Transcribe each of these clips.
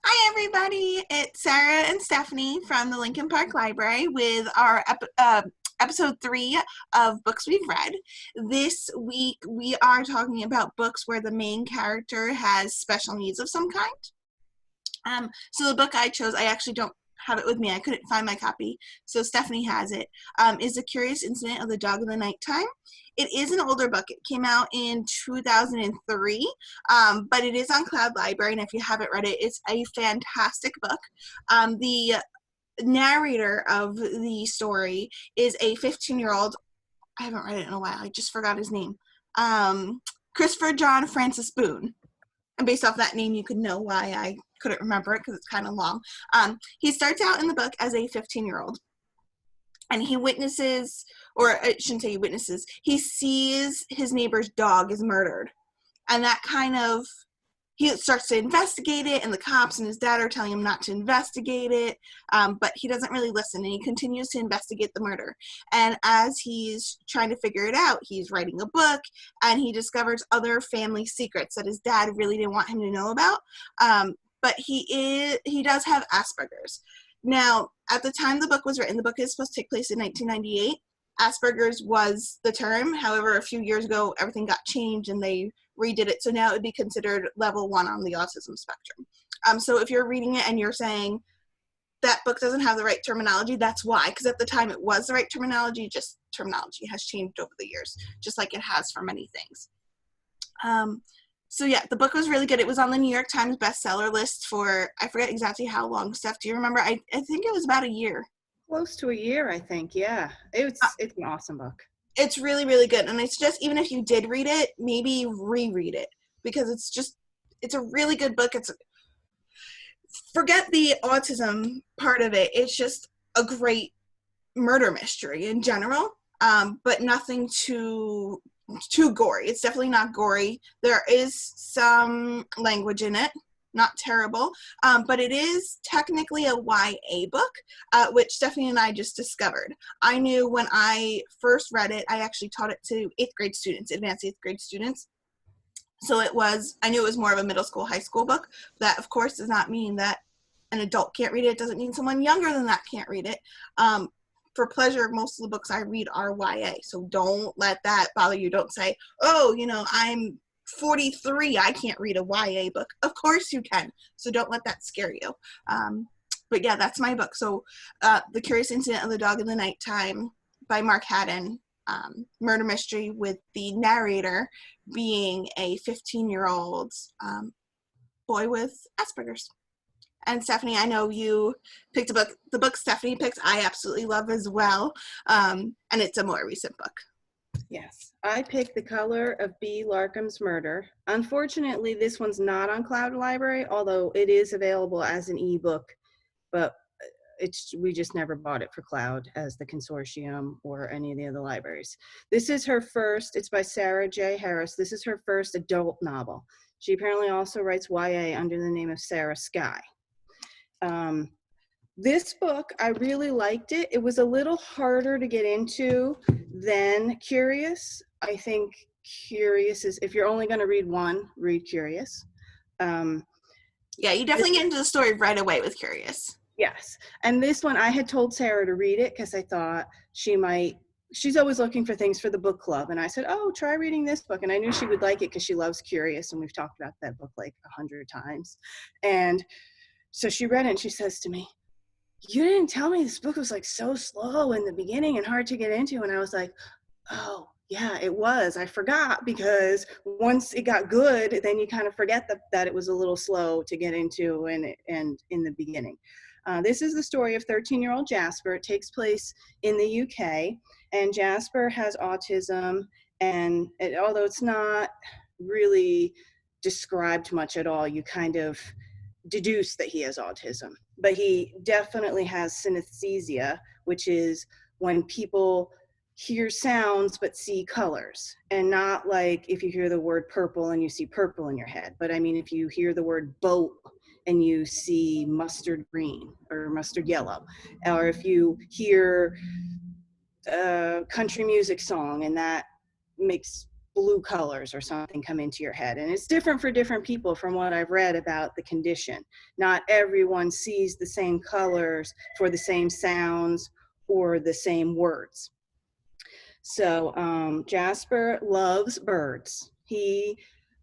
Hi, everybody. It's Sarah and Stephanie from the Lincoln Park Library with our episode 3 of Books We've Read. This week, we are talking about books where the main character has special needs of some kind. So the book I chose, I actually don't have it with me. I couldn't find my copy, so Stephanie has it, is The Curious Incident of the Dog in the Nighttime. It is an older book. It came out in 2003, but it is on Cloud Library, and if you haven't read it, it's a fantastic book. The narrator of the story is a 15-year-old. I haven't read it in a while. I just forgot his name. Christopher John Francis Boone. And based off that name, you could know why I couldn't remember it because it's kind of long. He starts out in the book as a 15-year-old. And he witnesses, or I shouldn't say he witnesses, he sees his neighbor's dog is murdered. And that kind of, he starts to investigate it, and the cops and his dad are telling him not to investigate it, but he doesn't really listen, and he continues to investigate the murder. And as he's trying to figure it out, he's writing a book, and he discovers other family secrets that his dad really didn't want him to know about. But he does have Asperger's. Now, at the time the book was written, the book is supposed to take place in 1998. Asperger's was the term. However, a few years ago, everything got changed and they redid it. So now it would be considered level 1 on the autism spectrum. So if you're reading it and you're saying that book doesn't have the right terminology, that's why. Because at the time it was the right terminology, just terminology has changed over the years, just like it has for many things. So yeah, the book was really good. It was on the New York Times bestseller list for, I forget exactly how long. Steph, do you remember? I think it was about a year. Close to a year, I think. Yeah, it's an awesome book. It's really, really good. And it's just, even if you did read it, maybe reread it, because it's a really good book. Forget the autism part of it. It's just a great murder mystery in general, but nothing too gory. It's definitely not gory. There is some language in it, not terrible, but it is technically a YA book, which Stephanie and I just discovered. I knew when I first read it, I actually taught it to 8th grade students, advanced 8th grade students. So I knew it was more of a middle school, high school book. That, of course, does not mean that an adult can't read it. It doesn't mean someone younger than that can't read it. For pleasure, most of the books I read are YA, so don't let that bother you. Don't say, oh, I'm 43, I can't read a YA book. Of course you can, so don't let that scare you. But yeah, that's my book. So The Curious Incident of the Dog in the Nighttime by Mark Haddon, murder mystery with the narrator being a 15-year-old boy with Asperger's. And Stephanie, I know you picked a book. The book Stephanie picked, I absolutely love as well. And it's a more recent book. Yes. I picked The Color of B. Larkham's Murder. Unfortunately, this one's not on Cloud Library, although it is available as an ebook, but we just never bought it for Cloud as the consortium or any of the other libraries. This is her first, it's by Sara J. Harris. This is her first adult novel. She apparently also writes YA under the name of Sarah Sky. This book, I really liked it. It was a little harder to get into than Curious. I think Curious is, if you're only going to read one, read Curious. Yeah, you definitely get into the story right away with Curious. Yes. And this one, I had told Sarah to read it because I thought she's always looking for things for the book club. And I said, oh, try reading this book. And I knew she would like it because she loves Curious. And we've talked about that book like 100 times. And so she read it and she says to me, you didn't tell me this book was like so slow in the beginning and hard to get into. And I was like, oh, yeah, it was. I forgot, because once it got good, then you kind of forget that it was a little slow to get into and in the beginning. This is the story of 13-year-old Jasper. It takes place in the UK, and Jasper has autism, and although it's not really described much at all, you kind of deduce that he has autism. But he definitely has synesthesia, which is when people hear sounds but see colors, and not like if you hear the word purple and you see purple in your head, but I mean if you hear the word boat and you see mustard green or mustard yellow, or if you hear a country music song and that makes blue colors or something come into your head. And it's different for different people from what I've read about the condition. Not everyone sees the same colors for the same sounds or the same words. So Jasper loves birds. He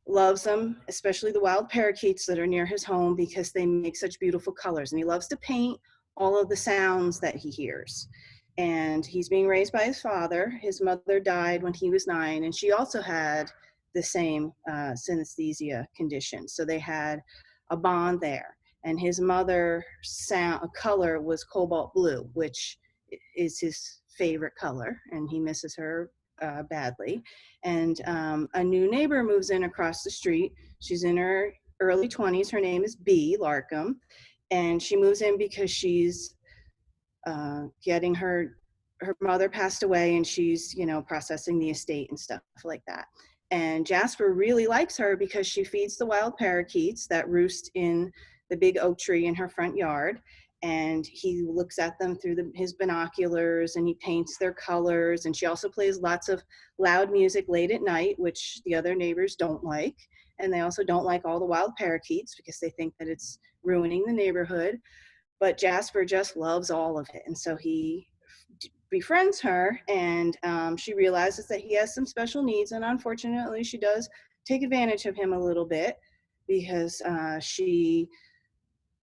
loves them, especially the wild parakeets that are near his home, because they make such beautiful colors. And he loves to paint all of the sounds that he hears. And he's being raised by his father. His mother died when he was 9, and she also had the same synesthesia condition. So they had a bond there. And his mother's color was cobalt blue, which is his favorite color, and he misses her badly. And a new neighbor moves in across the street. She's in her early 20s. Her name is B, Larkham, and she moves in because she's getting her mother passed away, and she's, you know, processing the estate and stuff like that. And Jasper really likes her because she feeds the wild parakeets that roost in the big oak tree in her front yard. And he looks at them through his binoculars, and he paints their colors. And she also plays lots of loud music late at night, which the other neighbors don't like. And they also don't like all the wild parakeets because they think that it's ruining the neighborhood. But Jasper just loves all of it. And so he befriends her, and she realizes that he has some special needs. And unfortunately, she does take advantage of him a little bit, because she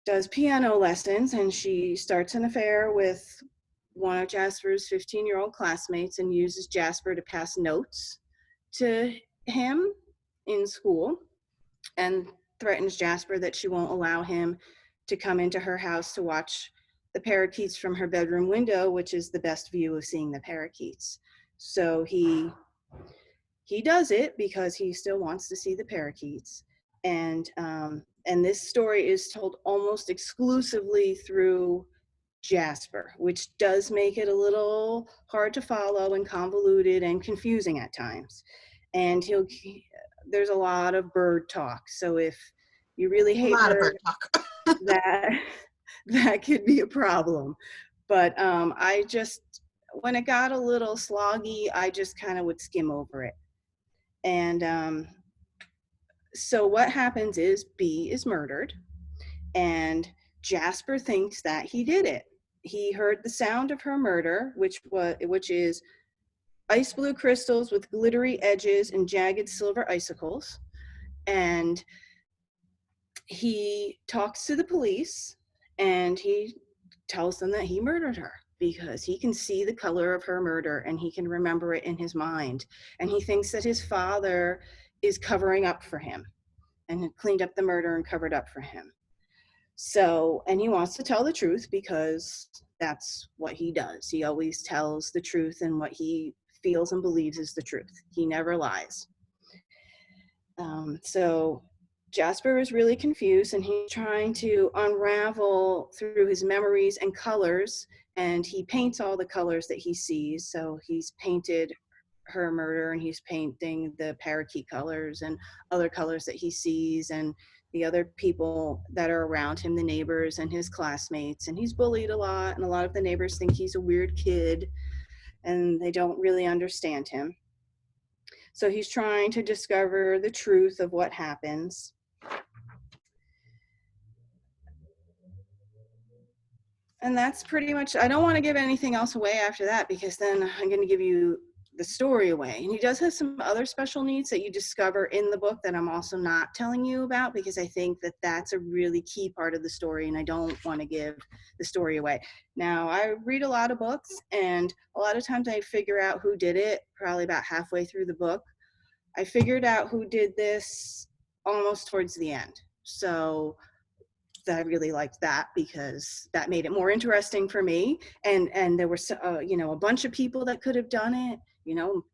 does piano lessons, and she starts an affair with one of Jasper's 15-year-old classmates and uses Jasper to pass notes to him in school, and threatens Jasper that she won't allow him to come into her house to watch the parakeets from her bedroom window, which is the best view of seeing the parakeets. So he does it because he still wants to see the parakeets. And this story is told almost exclusively through Jasper, which does make it a little hard to follow and convoluted and confusing at times. And there's a lot of bird talk. So if you really A hate lot of bird talk. that could be a problem. But when it got a little sloggy, I just kind of would skim over it. And so what happens is B is murdered, and Jasper thinks that he did it. He heard the sound of her murder, which is ice blue crystals with glittery edges and jagged silver icicles. And he talks to the police, and he tells them that he murdered her because he can see the color of her murder and he can remember it in his mind. And he thinks that his father is covering up for him and had cleaned up the murder and covered up for him. So, and he wants to tell the truth because that's what he does. He always tells the truth and what he feels and believes is the truth. He never lies. So Jasper is really confused, and he's trying to unravel through his memories and colors, and he paints all the colors that he sees. So he's painted her murder, and he's painting the parakeet colors and other colors that he sees, and the other people that are around him, the neighbors and his classmates. And he's bullied a lot, and a lot of the neighbors think he's a weird kid, and they don't really understand him. So he's trying to discover the truth of what happens. And that's pretty much, I don't want to give anything else away after that, because then I'm going to give you the story away. And he does have some other special needs that you discover in the book that I'm also not telling you about, because I think that that's a really key part of the story, and I don't want to give the story away. Now, I read a lot of books, and a lot of times I figure out who did it probably about halfway through the book. I figured out who did this almost towards the end. So I really liked that because that made it more interesting for me. And there were, a bunch of people that could have done it.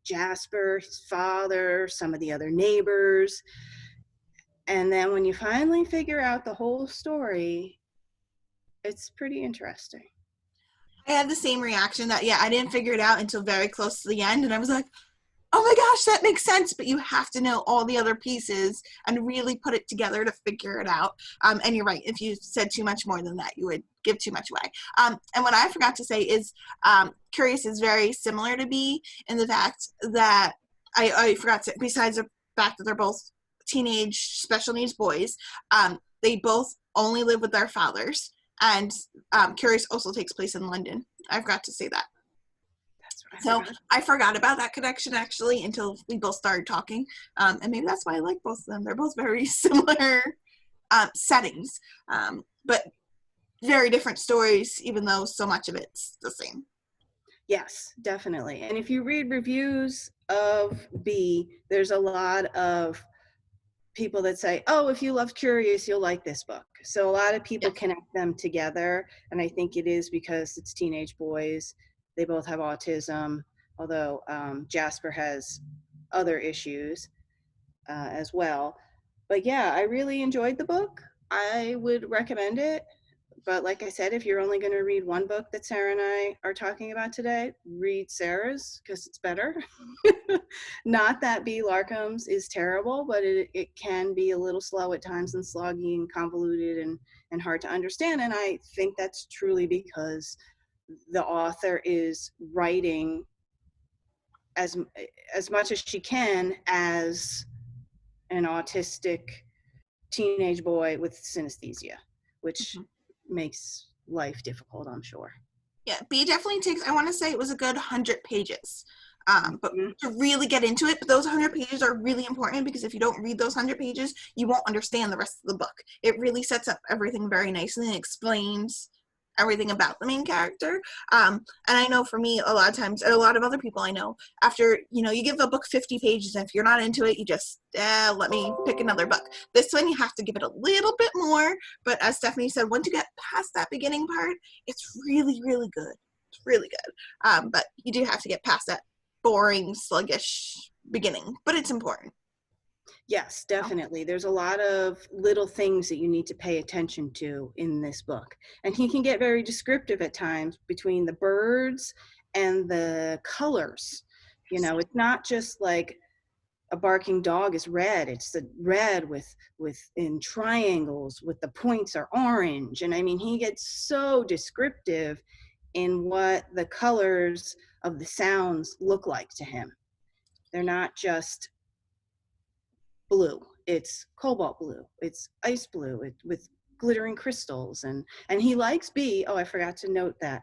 Jasper, his father, some of the other neighbors. And then when you finally figure out the whole story, it's pretty interesting. I had the same reaction that, I didn't figure it out until very close to the end. And I was like, oh my gosh, that makes sense. But you have to know all the other pieces and really put it together to figure it out. And you're right. If you said too much more than that, you would give too much away. And what I forgot to say is Curious is very similar to B in the fact that I forgot to, besides the fact that they're both teenage special needs boys, they both only live with their fathers. And Curious also takes place in London. I forgot to say that. That's what I So forgot. I forgot about that connection actually until we both started talking. And maybe that's why I like both of them. They're both very similar settings, but very different stories, even though so much of it's the same. Yes, definitely. And if you read reviews of B, there's a lot of people that say, oh, if you love Curious, you'll like this book. So a lot of people Yes. connect them together. And I think it is because it's teenage boys. They both have autism, although Jasper has other issues as well. But yeah, I really enjoyed the book. I would recommend it. But like I said, if you're only going to read one book that Sarah and I are talking about today, read Sarah's because it's better. Not that B. Larkham's is terrible, but it can be a little slow at times and sloggy and convoluted and hard to understand. And I think that's truly because the author is writing as as much as she can as an autistic teenage boy with synesthesia, which Mhm. makes life difficult, I'm sure. Yeah, B definitely takes, I want to say it was a good 100 pages. But Mhm. to really get into it, but those 100 pages are really important because if you don't read those 100 pages, you won't understand the rest of the book. It really sets up everything very nicely and explains everything about the main character. And I know for me, a lot of times, and a lot of other people I know, after, you give a book 50 pages, and if you're not into it, you just, let me pick another book. This one, you have to give it a little bit more. But as Stephanie said, once you get past that beginning part, it's really, really good. It's really good. But you do have to get past that boring, sluggish beginning, but it's important. Yes, definitely. There's a lot of little things that you need to pay attention to in this book. And he can get very descriptive at times between the birds and the colors. It's not just like a barking dog is red. It's the red with in triangles with the points are orange. And I mean, he gets so descriptive in what the colors of the sounds look like to him. They're not just blue. It's cobalt blue. It's ice blue with glittering crystals. And he likes B. Oh, I forgot to note that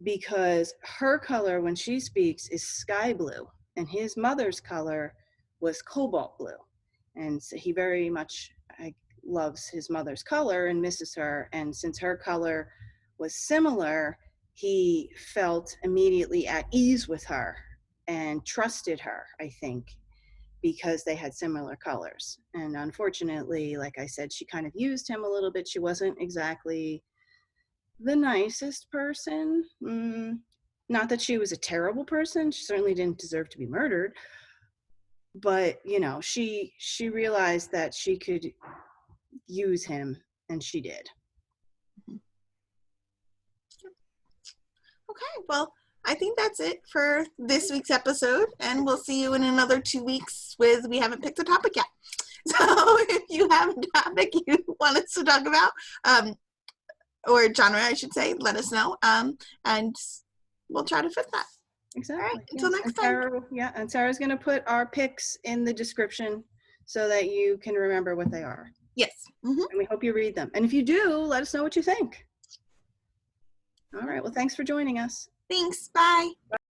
because her color when she speaks is sky blue, and his mother's color was cobalt blue. And so he very much loves his mother's color and misses her. And since her color was similar, he felt immediately at ease with her and trusted her, I think, because they had similar colors. And unfortunately, like I said, she kind of used him a little bit. She wasn't exactly the nicest person. Not that she was a terrible person. She certainly didn't deserve to be murdered. But, she realized that she could use him, and she did. Okay, well, I think that's it for this week's episode, and we'll see you in another 2 weeks with We Haven't Picked a Topic Yet. So if you have a topic you want us to talk about, or genre, I should say, let us know, and we'll try to fit that. All right, Exactly. until Yes. next time. And Sarah's going to put our picks in the description so that you can remember what they are. Yes. Mm-hmm. And we hope you read them. And if you do, let us know what you think. All right. Well, thanks for joining us. Thanks. Bye.